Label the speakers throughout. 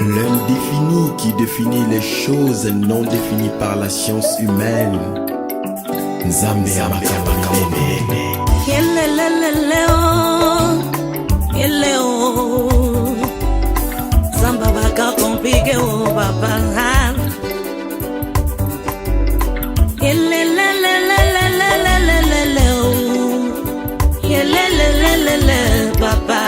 Speaker 1: L'indéfini qui définit les choses non définies par la science humaine. Nzambe amakamine.
Speaker 2: Zamba baka compliqué o papa. Papa.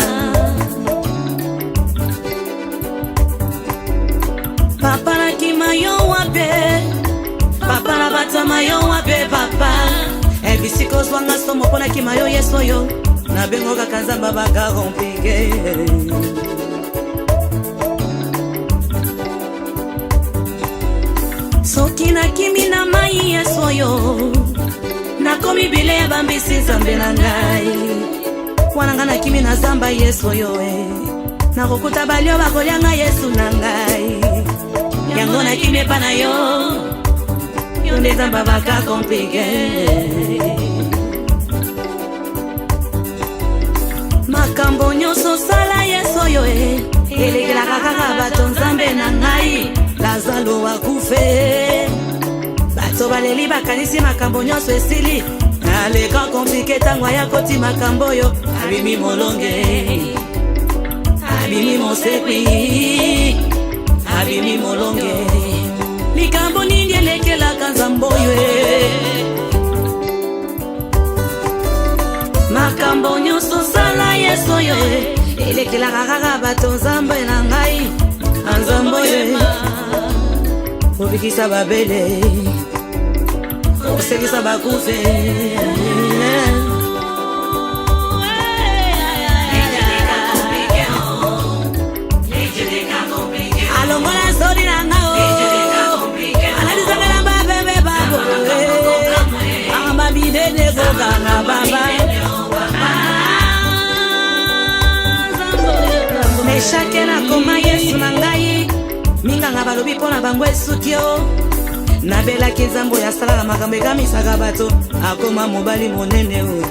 Speaker 2: Papa na kimayo wabe. Papa na bata mayo wabe papa. Ebisiko swanga somo pona kimayo yeso yo. Na bengo kakanza baba ka compliqué. Soki na kimi na mai yeso yo. Na komi bile ya bambisi zambe na ngai. Wananga na kimi na zamba yeso yo na kukuta balio bakolyanga yesu na ngai. Yango na kimi pa na yo. Yo nde zamba baka komplike. Makambo nyoso sala yeso yo elekela kaka bato nzambe na ngai. Lazalo wakufe. Bato baleli bakanisi makambo nyoso esili. Aleka komplike tangwa ya koti makambo yo. Abimi molonge. Abimi mosekwi. Abimi molonge. Likambo nindi elekela kanzambo yo. Makambo nyoso sala yeso yo elekela kaka bato nzambe na ngai. Anzambo yo obikisa babele. Osekisa bakufe. Alongola zodi na ngao. Analizanga na babebe babo. Amba bidene goga na baba. Meshake na koma yesu na ngai. Minga nga balobi pona bango esutio. Na bela kizambo ya sala makambe kamisaka bato. Akoma mobali monene o.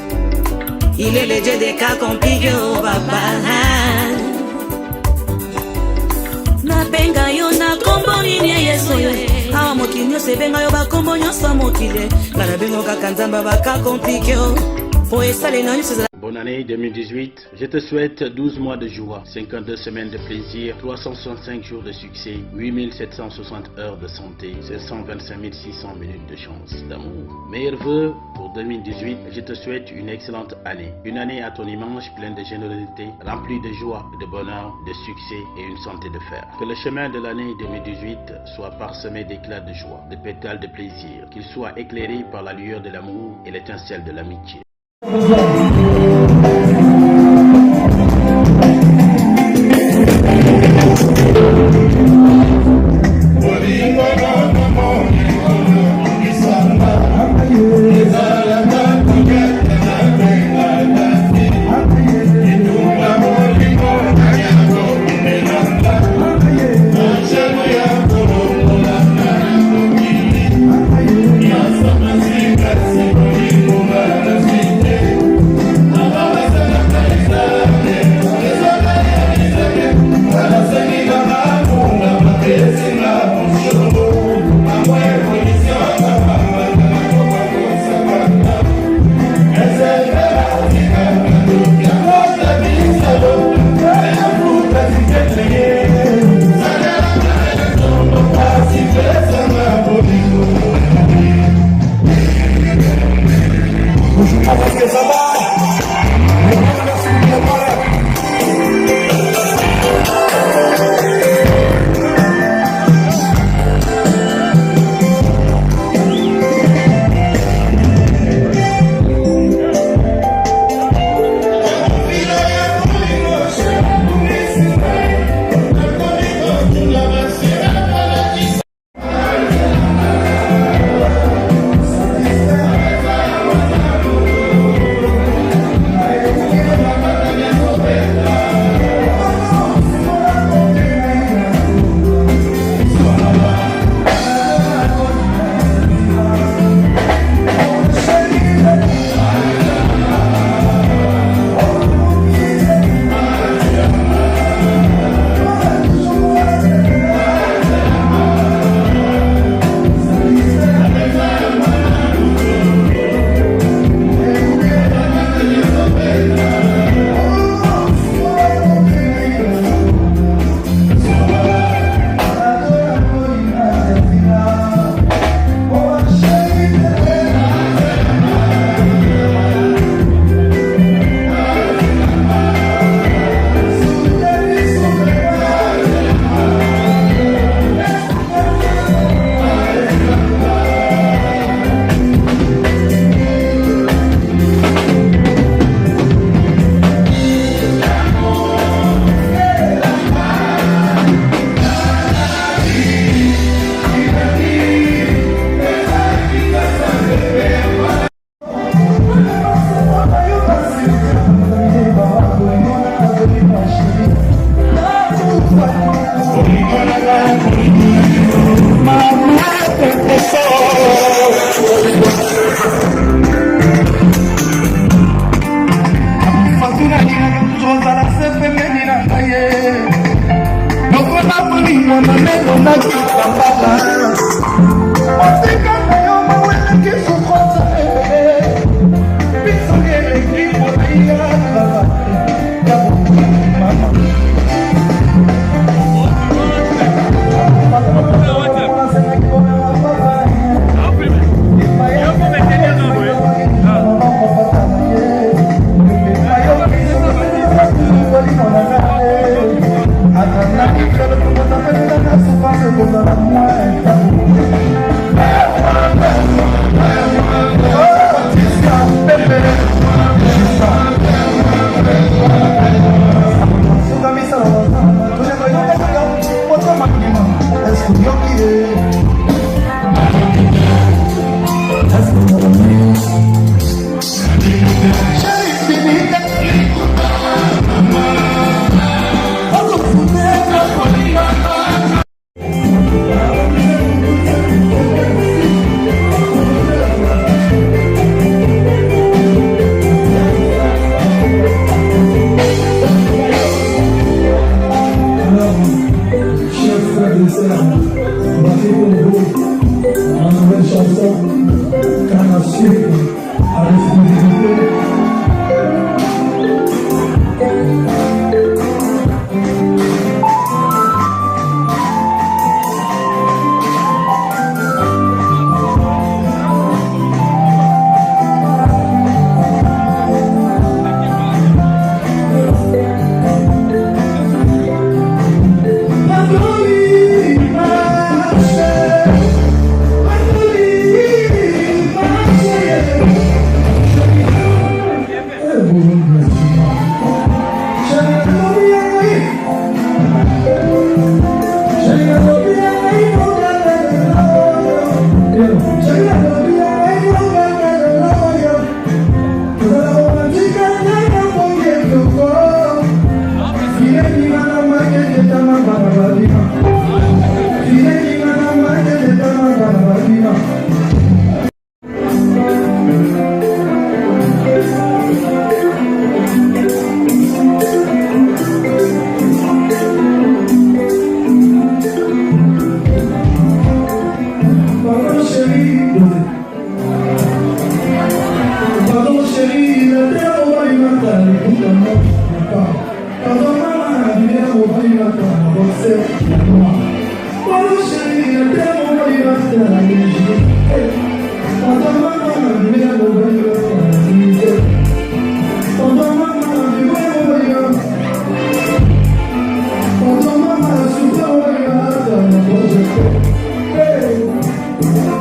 Speaker 2: Il est le Dieu des cas compliqués o papa. Na benga yo na kombo nini yeso yo. Awa mokili nyose benga yo ba kombo nyoso mokile. Na bengo kaka nzamba baka compliqué o. Po esale na nyose.
Speaker 3: Bonne année 2018. Je te souhaite 12 mois de joie, 52 semaines de plaisir, 365 jours de succès, 8760 heures de santé, 725 600 minutes de chance, d'amour. Meilleurs vœux pour 2018. Je te souhaite une excellente année. Une année à ton image, pleine de générosité, remplie de joie, de bonheur, de succès et une santé de fer. Que le chemin de l'année 2018 soit parsemé d'éclats de joie, de pétales de plaisir, qu'il soit éclairé par la lueur de l'amour et l'étincelle de l'amitié.
Speaker 4: na mamelo na kipambala otika na yo mawele kisukota biso eleki moyaka ya mama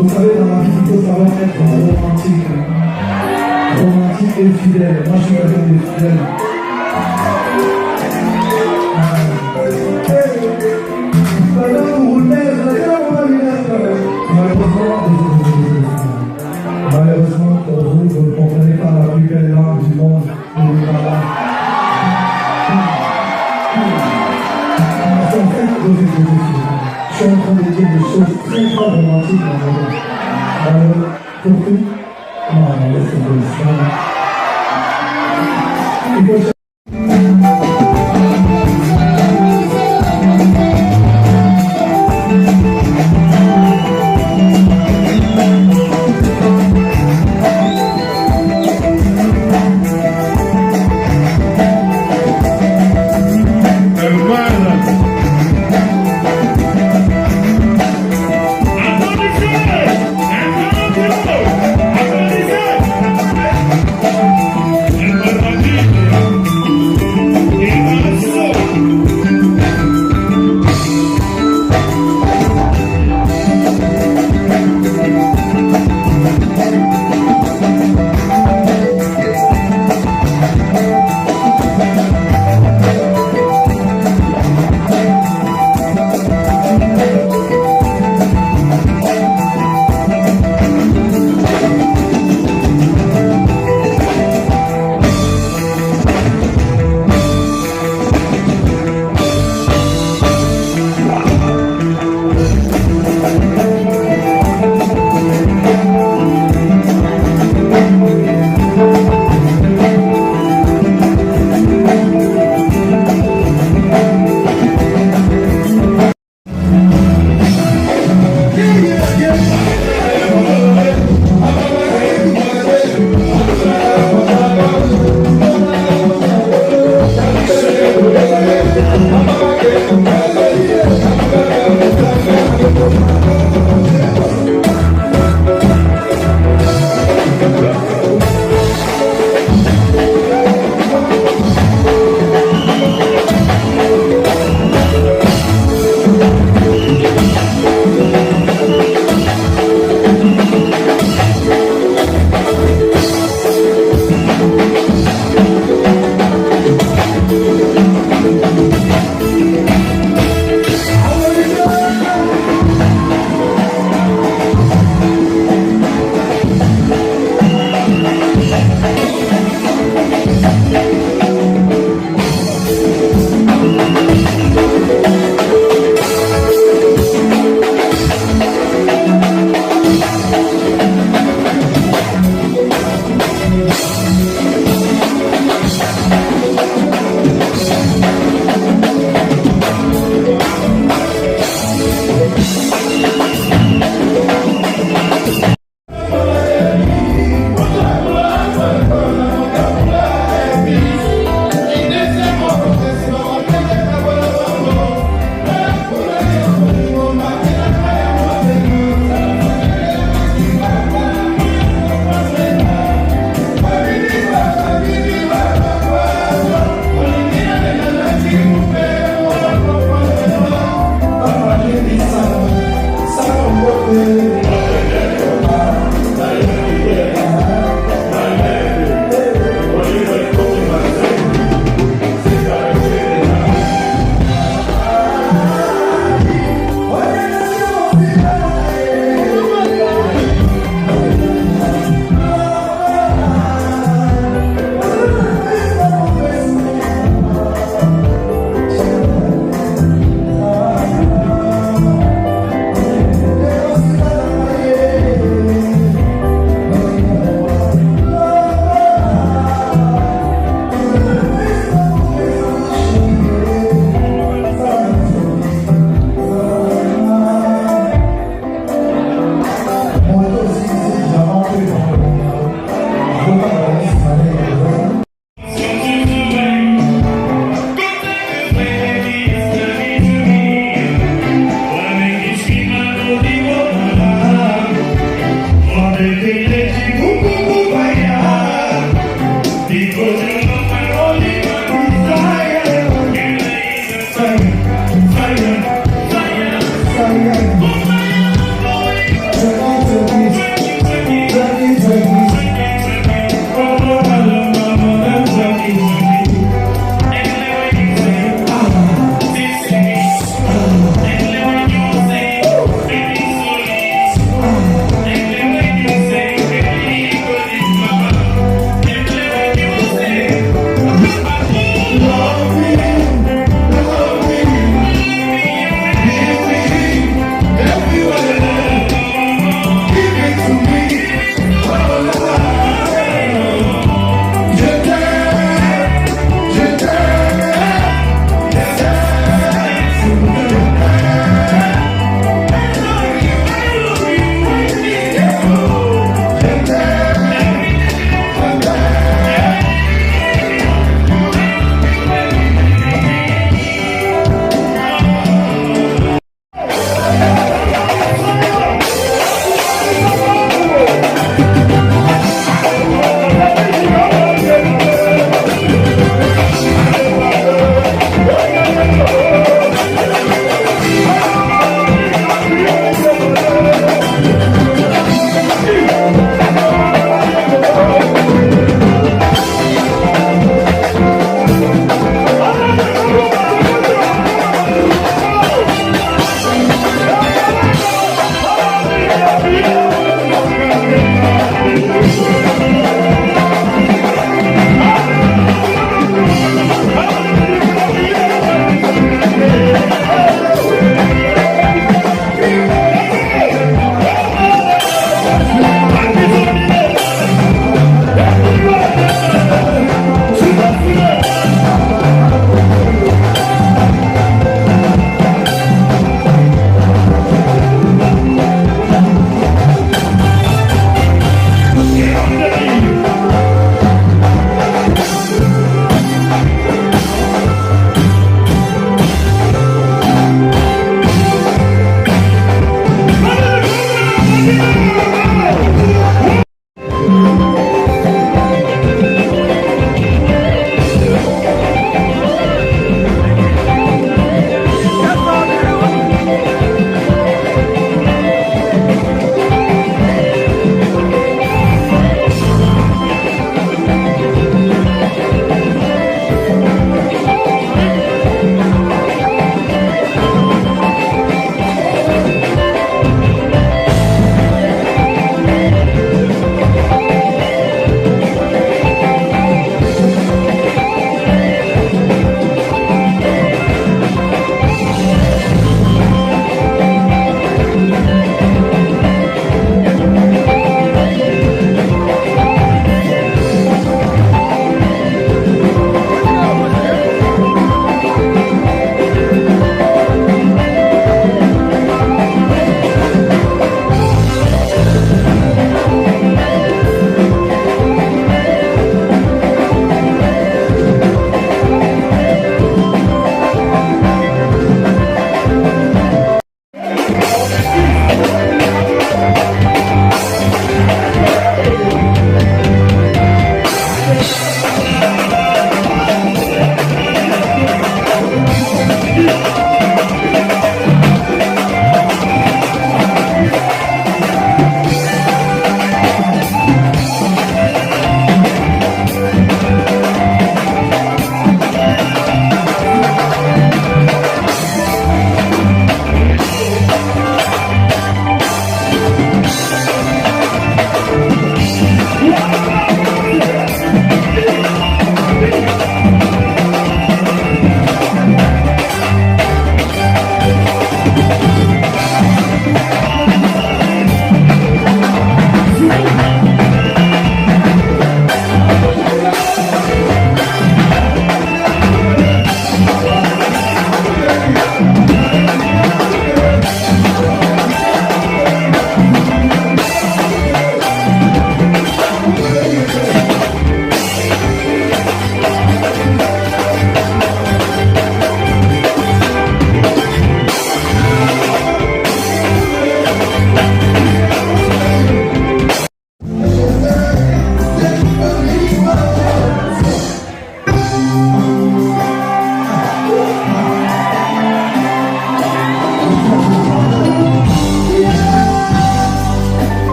Speaker 4: Vous savez, dans la vie, il faut savoir être romantique. Romantique et fidèle. Moi, je suis quelqu'un de fidèle. Malheureusement, pour vous, vous ne comprenez pas la plus belle langue du monde. Je suis en train de dire des choses très très romantiques dans ma vie. Pour tout, non, laisse tomber ça.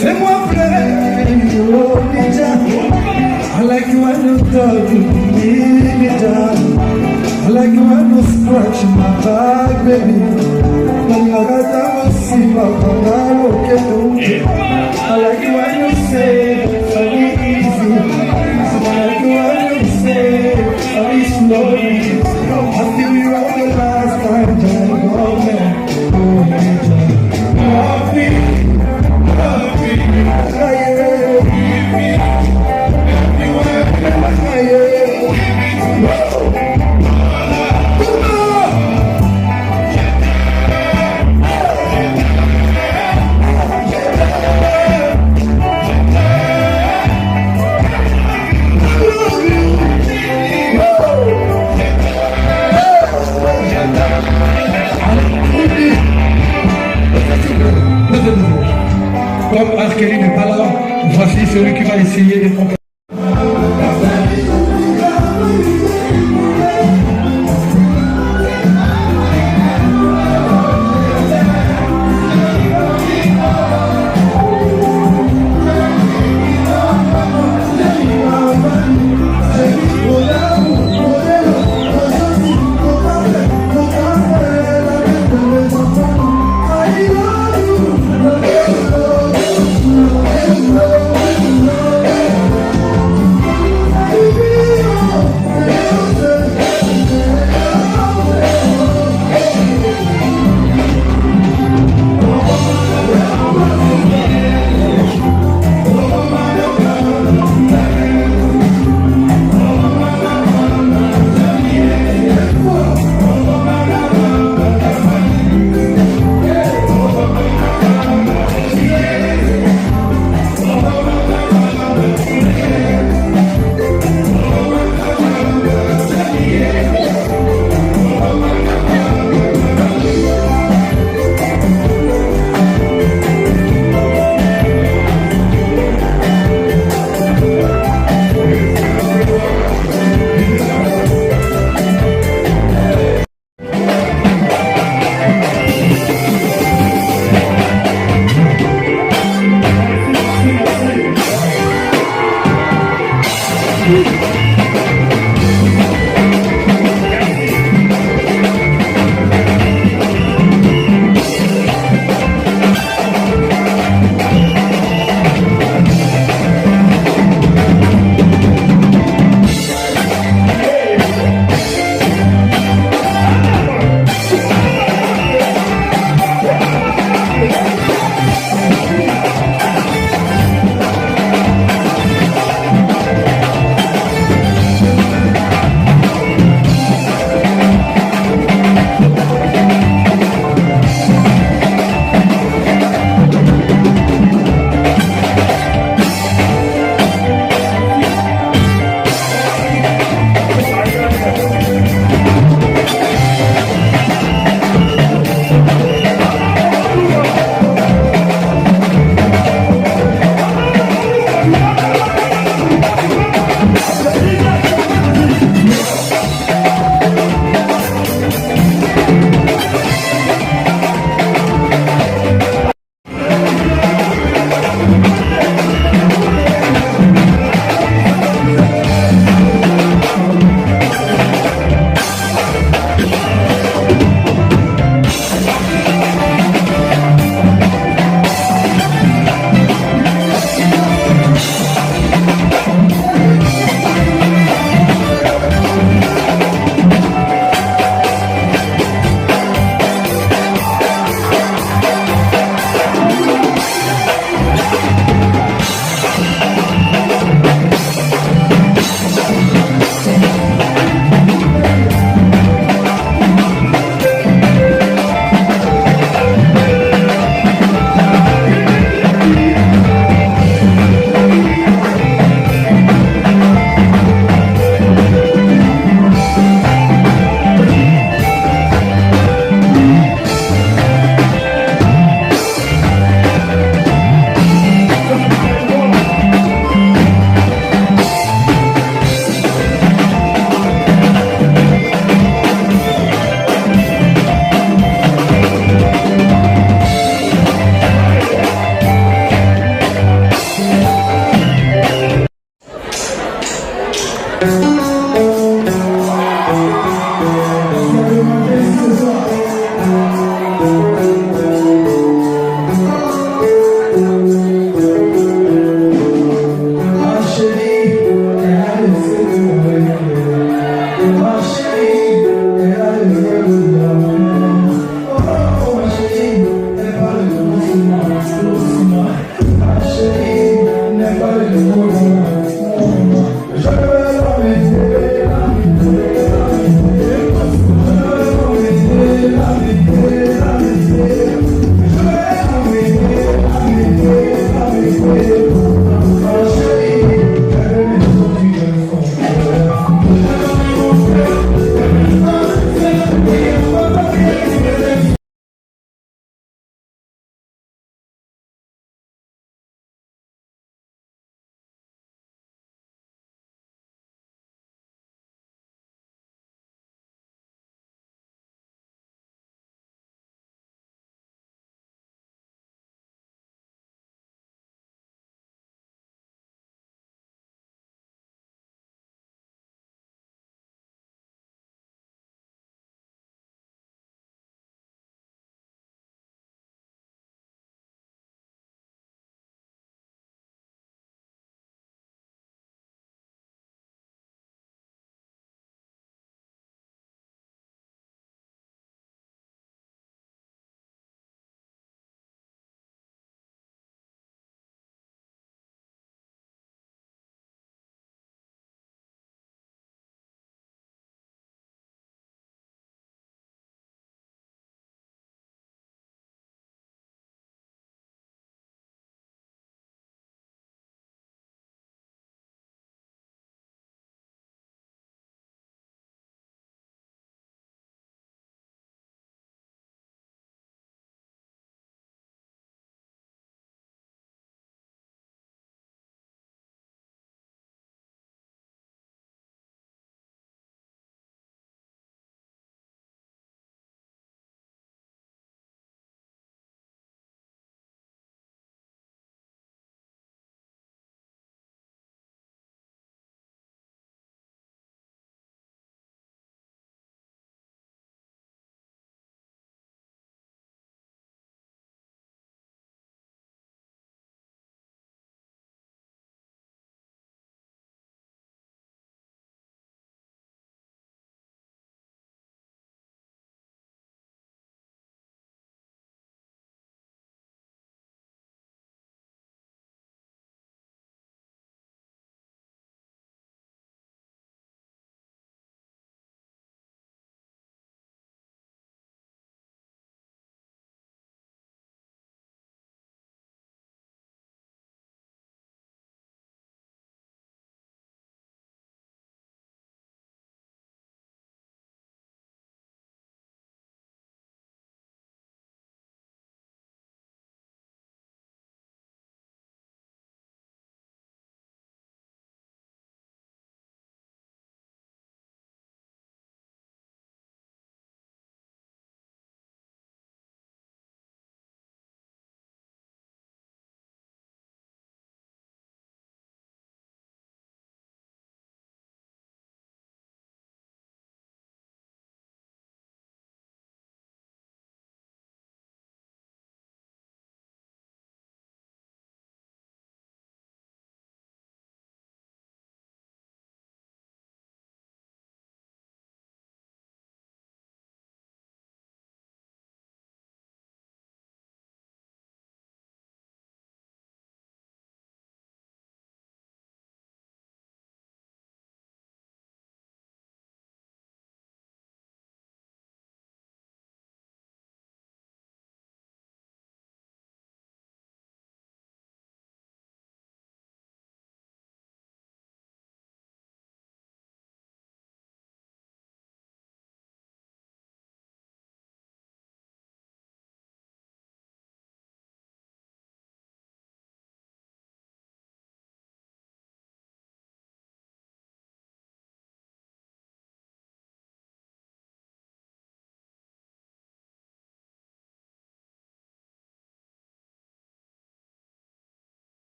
Speaker 4: Fais-moi pleurer, oh Nija. I like you when you talk to me, Nija. I like you when you scratch my back, baby. I like you when you say very easy. I like you when you say very slowly. I feel you out the last time, Johnny Goldman. Oh, Nija. Love me, love Comme Arkeli n'est pas là, voici celui qui va essayer de comprendre.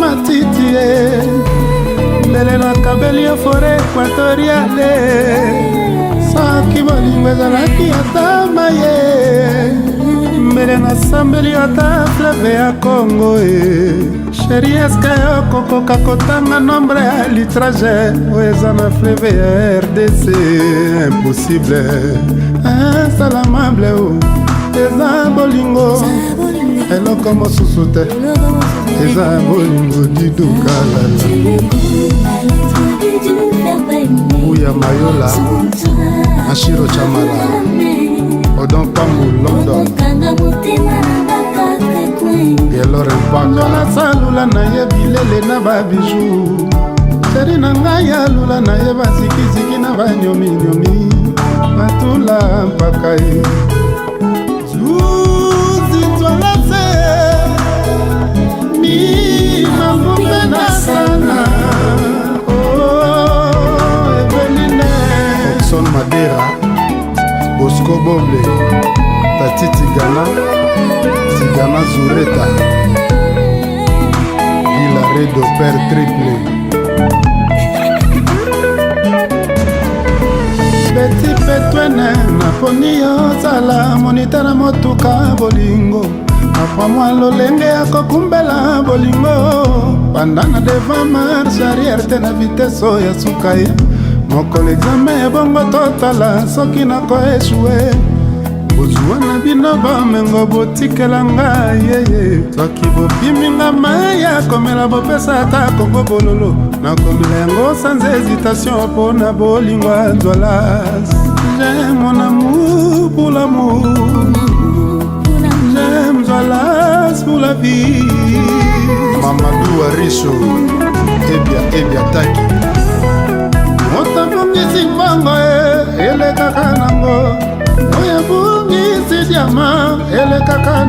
Speaker 5: matiti mbele na kabeli ya forêt équatoriale soki bolingo ezalaki ata maye mbele nasambeli ata fleuve ya Congo sheri eske okokoka kotanga nombre ya litrage oyo eza na fleuve ya RDC impossible insalamable eza bolingo eloko mosusu te eza bolingo didukalala buya mayola Ashiro Chamala Odon Pambu London Yelore Mpaka salula na ye bilele na babiju seri na ngai ya lula na ye bazikiziki na banyominyomi matula mpaka ye zuzitwalase ni mambupena sana Eveline Son Madera Bosco Boble Tati Tigana Tigana Zureta Hilaredo Père Triple Beti Petwene Naponi Ozala Monitara Motuka Bolingo Apamwa lolenge ya kokumbela bolingo Pandana devant marche arrière te na vitesse ya sukai Mokolo examen bongo totala soki nako echoué Bozwa na bino bomengo botikela ngai yeye soki bopiminga maya komela bopesa ata kongo bololo nakomela yango sans hésitation mpona bolingo nzwalas j'aime mon amour pour l'amour j'aime nzwalas pour la vie Mamadou Arisho ebia taki Otambungisi mbango ele kaka nango Oya bungisi diama ele kaka